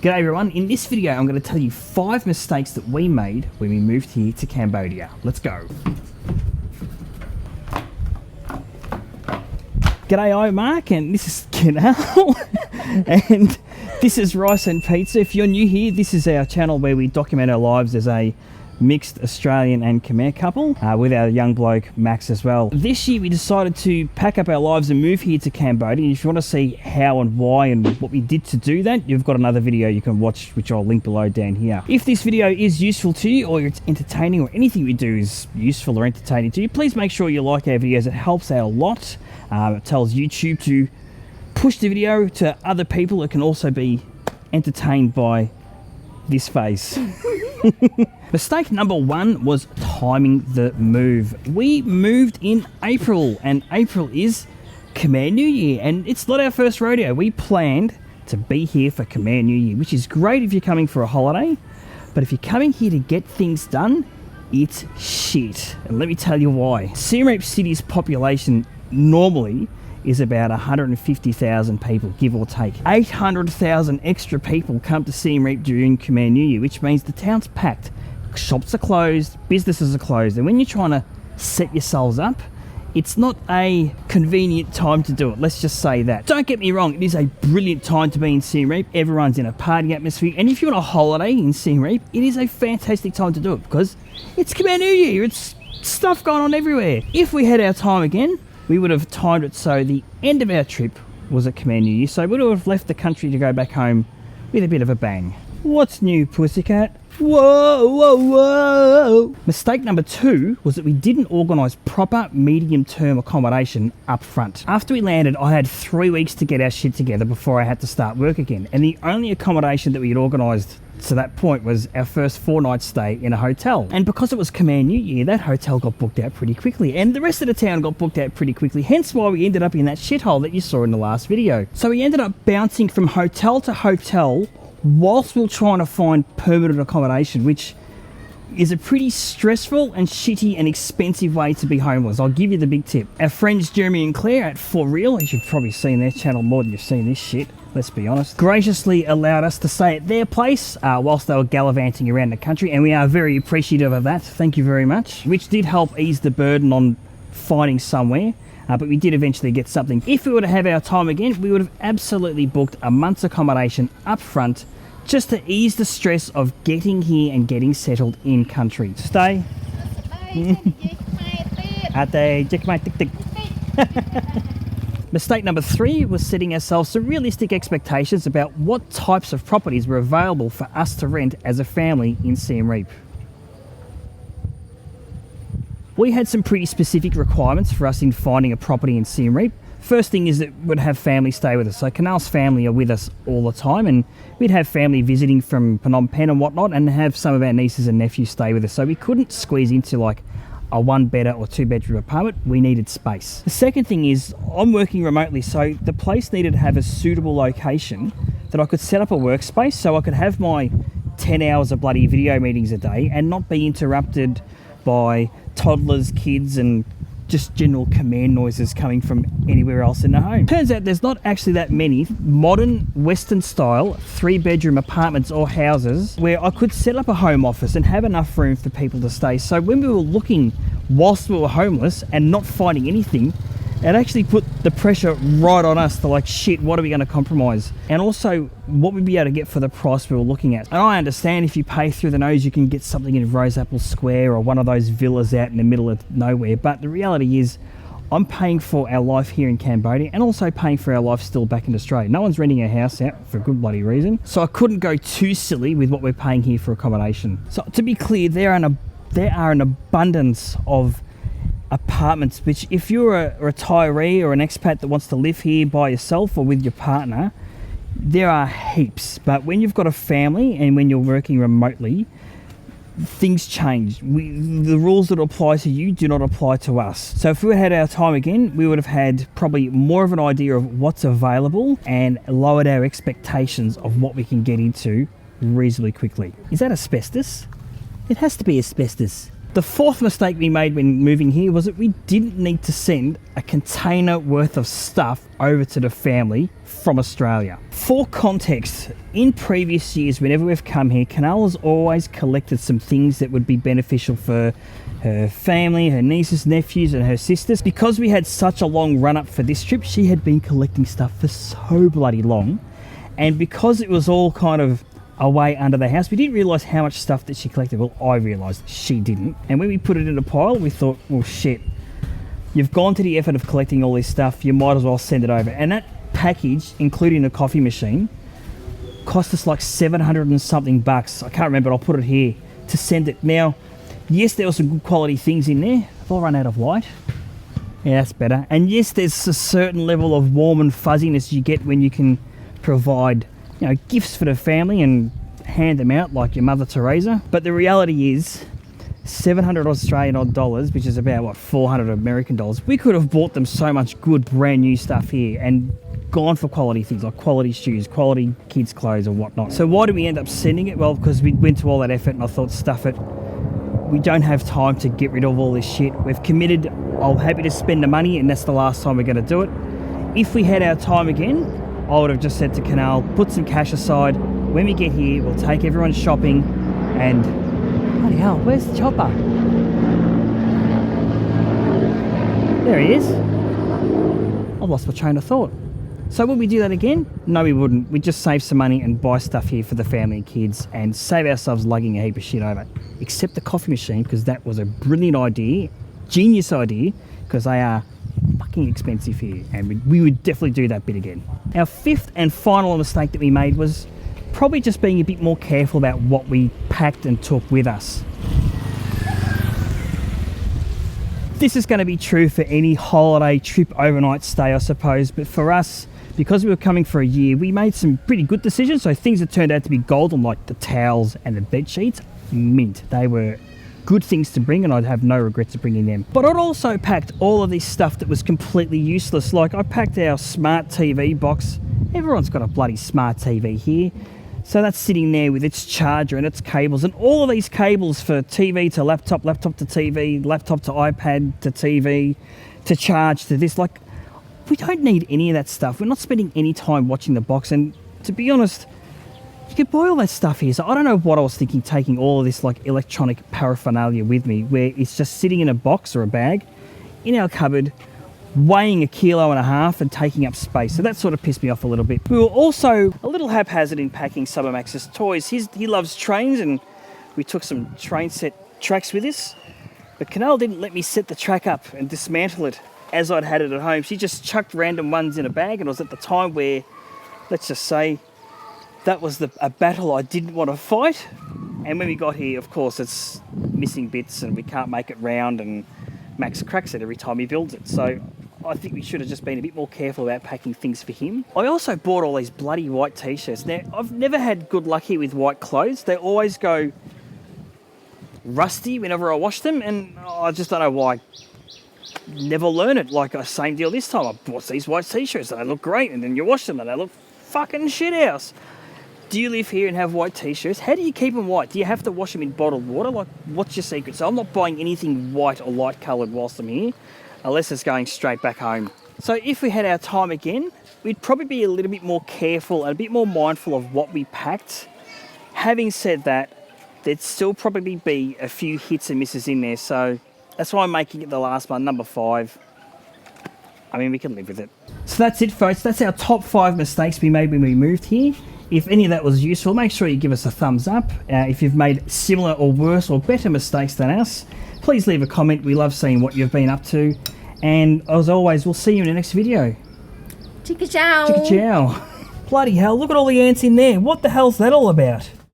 G'day everyone, in this video I'm going to tell you 5 mistakes that we made when we moved here to Cambodia. Let's go. G'day, I'm Mark and this is Kinal and this is Rice and Pizza. If you're new here, this is our channel where we document our lives as a mixed Australian and Khmer couple with our young bloke Max as well. This year we decided to pack up our lives and move here to Cambodia. If you want to see how and why and what we did to do that, you've got another video you can watch which I'll link below down here. If this video is useful to you or it's entertaining or anything we do is useful or entertaining to you, please make sure you like our videos. It helps out a lot. It tells YouTube to push the video to other people that can also be entertained by this face. Mistake number 1 was timing the move. We moved in April and April is Khmer New Year and it's not our first rodeo. We planned to be here for Khmer New Year, which is great if you're coming for a holiday, but if you're coming here to get things done, it's shit. And let me tell you why. Siem Reap City's population normally is about 150,000 people, give or take. 800,000 extra people come to Siem Reap during Khmer New Year, which means the town's packed. Shops are closed, businesses are closed, and when you're trying to set yourselves up, it's not a convenient time to do it, let's just say that. Don't get me wrong, it is a brilliant time to be in Siem Reap. Everyone's in a party atmosphere, and if you're on a holiday in Siem Reap, it is a fantastic time to do it because it's Khmer New Year, it's stuff going on everywhere. If we had our time again, we would have timed it so the end of our trip was at Khmer New Year, so we would have left the country to go back home with a bit of a bang. What's new, pussycat? Whoa, whoa, whoa! Mistake number 2 was that we didn't organise proper medium-term accommodation up front. After we landed, I had 3 weeks to get our shit together before I had to start work again, and the only accommodation that we had organised to that point was our first 4-night stay in a hotel. And because it was Khmer New Year, that hotel got booked out pretty quickly, and the rest of the town got booked out pretty quickly, hence why we ended up in that shithole that you saw in the last video. So we ended up bouncing from hotel to hotel whilst we were trying to find permanent accommodation, which is a pretty stressful and shitty and expensive way to be homeless. I'll give you the big tip. Our friends Jeremy and Claire at Riel, as you've probably seen their channel more than you've seen this shit, let's be honest, graciously allowed us to stay at their place whilst they were gallivanting around the country, and we are very appreciative of that. Thank you very much. Which did help ease the burden on finding somewhere. But we did eventually get something. If we were to have our time again, we would have absolutely booked a month's accommodation up front just to ease the stress of getting here and getting settled in country. Stay. Mistake number 3 was setting ourselves some realistic expectations about what types of properties were available for us to rent as a family in Siem Reap. We had some pretty specific requirements for us in finding a property in Siem Reap. First thing is that we'd have family stay with us. So Kinal's family are with us all the time, and we'd have family visiting from Phnom Penh and whatnot, and have some of our nieces and nephews stay with us. So we couldn't squeeze into like a 1-bedder or 2-bedroom apartment. We needed space. The second thing is I'm working remotely, so the place needed to have a suitable location that I could set up a workspace so I could have my 10 hours of bloody video meetings a day and not be interrupted by toddlers, kids, and just general command noises coming from anywhere else in the home. Turns out there's not actually that many modern Western style 3-bedroom apartments or houses where I could set up a home office and have enough room for people to stay. So when we were looking whilst we were homeless and not finding anything, it actually put the pressure right on us to like, shit, what are we going to compromise? And also what we'd be able to get for the price we were looking at. And I understand if you pay through the nose, you can get something in Roseapple Square or one of those villas out in the middle of nowhere. But the reality is I'm paying for our life here in Cambodia and also paying for our life still back in Australia. No one's renting our house out for a good bloody reason. So I couldn't go too silly with what we're paying here for accommodation. So to be clear, there are an abundance of apartments which, if you're a retiree or an expat that wants to live here by yourself or with your partner, there are heaps. But when you've got a family and when you're working remotely, things change. The rules that apply to you do not apply to us. So if we had our time again, we would have had probably more of an idea of what's available and lowered our expectations of what we can get into reasonably quickly. Is that asbestos? It has to be asbestos. The fourth mistake we made when moving here was that we didn't need to send a container worth of stuff over to the family from Australia. For context, in previous years, whenever we've come here, Kinal has always collected some things that would be beneficial for her family, her nieces, nephews, and her sisters. Because we had such a long run up for this trip, she had been collecting stuff for so bloody long. And because it was all kind of away under the house, we didn't realise how much stuff that she collected. Well, I realised she didn't. And when we put it in a pile, we thought, well, shit, you've gone to the effort of collecting all this stuff, you might as well send it over. And that package, including the coffee machine, cost us like 700 and something bucks. I can't remember, but I'll put it here to send it. Now, yes, there were some good quality things in there. Have I run out of light? Yeah, that's better. And yes, there's a certain level of warm and fuzziness you get when you can provide, you know, gifts for the family and hand them out like your Mother Teresa. But the reality is, 700 Australian odd dollars, which is about, what, 400 American dollars, we could have bought them so much good brand new stuff here and gone for quality things like quality shoes, quality kids' clothes or whatnot. So why do we end up sending it? Well, because we went to all that effort and I thought, stuff it. We don't have time to get rid of all this shit. We've committed. I'm happy to spend the money and that's the last time we're going to do it. If we had our time again, I would have just said to Kinal, put some cash aside. When we get here, we'll take everyone shopping and... Bloody hell, where's the chopper? There he is. I've lost my train of thought. So would we do that again? No, we wouldn't. We'd just save some money and buy stuff here for the family and kids and save ourselves lugging a heap of shit over. Except the coffee machine, because that was a brilliant idea, genius idea, because they are fucking expensive here, and we would definitely do that bit again. Our fifth and final mistake that we made was probably just being a bit more careful about what we packed and took with us. This is going to be true for any holiday trip, overnight stay, I suppose, but for us, because we were coming for a year, we made some pretty good decisions. So things that turned out to be golden, like the towels and the bed sheets, mint. They were good things to bring and I'd have no regrets of bringing them. But I'd also packed all of this stuff that was completely useless. Like I packed our smart TV box. Everyone's got a bloody smart TV here. So that's sitting there with its charger and its cables and all of these cables for TV to laptop, laptop to TV, laptop to iPad to TV, to charge to this. Like, we don't need any of that stuff. We're not spending any time watching the box, and to be honest, you could buy all that stuff here. So I don't know what I was thinking, taking all of this like electronic paraphernalia with me, where it's just sitting in a box or a bag in our cupboard, weighing 1.5 kilos and taking up space. So that sort of pissed me off a little bit. We were also a little haphazard in packing some of Max's toys. He loves trains, and we took some train set tracks with us, but Kinal didn't let me set the track up and dismantle it as I'd had it at home. She just chucked random ones in a bag, and it was at the time where, let's just say, that was a battle I didn't want to fight. And when we got here, of course, it's missing bits and we can't make it round, and Max cracks it every time he builds it. So I think we should have just been a bit more careful about packing things for him. I also bought all these bloody white t-shirts. Now, I've never had good luck here with white clothes. They always go rusty whenever I wash them, and I just don't know why. Never learn it. Like, same deal this time. I bought these white t-shirts and they look great, and then you wash them and they look fucking shit house. Do you live here and have white t-shirts? How do you keep them white? Do you have to wash them in bottled water? Like, what's your secret? So I'm not buying anything white or light coloured whilst I'm here, unless it's going straight back home. So if we had our time again, we'd probably be a little bit more careful and a bit more mindful of what we packed. Having said that, there'd still probably be a few hits and misses in there, so that's why I'm making it the last one, number 5. I mean, we can live with it. So that's it, folks. That's our top 5 mistakes we made when we moved here. If any of that was useful, make sure you give us a thumbs up. If you've made similar or worse or better mistakes than us, please leave a comment. We love seeing what you've been up to. And as always, we'll see you in the next video. Chicka chow. Chicka chow. Bloody hell, look at all the ants in there. What the hell's that all about?